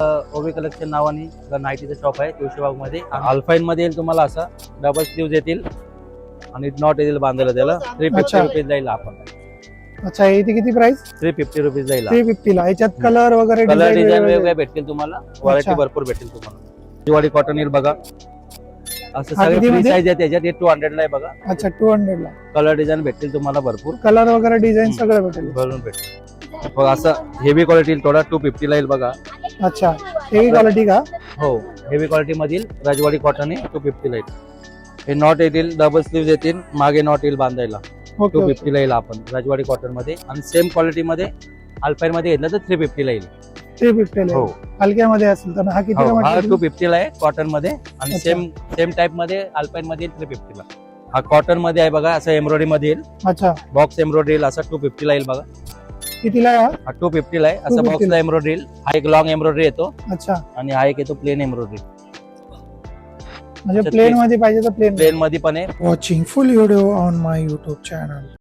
ओवी कलेक्शन नावाने नाईटीचं शॉप आहे तुळशीबाग मध्ये. अल्फाईन मध्ये येईल तुम्हाला असा डबल स्लीव्ह येतील आणि नॉट येतील बांधायला त्याला. 350 रुपीज जाईल आपण. अच्छा, इथे किती प्राइस? 350 रुपीज जाईल. 350 ला. याच्यात कलर वगैरे कलर डिझाईन वेगवेगळे भेटतील तुम्हाला. व्हरायटी भरपूर भेटेल तुम्हाला. दिवाळी कॉटन येईल बघा. असं सगळे फ्री साईज आहे त्याच्यात. 200 ला आहे बघा. अच्छा, 200 ला. कलर डिझाईन भेटतील तुम्हाला भरपूर. कलर वगैरे डिझाईन सगळं भेटेल. भरून भेटेल बघा. असं हेवी क्वालिटी येईल थोडा. 250 ला येईल बघा. अच्छा, हेवी क्वालिटी का? हो, हेवी क्वालिटी मधील राजवाडी कॉटन आहे. 250 ला येईल. हे नॉट येतील, डबल स्लीव्ह येतील, मागे नॉट येईल बांधायला. 250 ला येईल आपण राजवाडी कॉटन मध्ये. आणि सेम क्वालिटी मध्ये अल्पाईन मध्ये घेतलं तर 350 ला येईल. 350 ला. हो, हलक्यामध्ये असेल तर हा किती? हा 250 ला आहे कॉटन मध्ये. आणि सेम टाइप मध्ये अल्पाईन मध्ये 350 ला. हा कॉटन मध्ये आहे बघा. असं एम्ब्रॉयडरी मध्ये येईल. अच्छा, बॉक्स एम्ब्रॉयडरी येईल. असा 250 ला येईल बघा. कितीला आहे हा 250 ला आहे. असं 250 बॉक्सला एम्ब्रॉयडरी येईल. हा एक लॉंग एम्ब्रॉयडरी येतो. अच्छा, आणि हा एक येतो प्लेन एम्ब्रॉयडरी. म्हणजे प्लेन मध्ये पाहिजे तर प्लेन मध्ये पण आहे. Watching full video on my YouTube channel.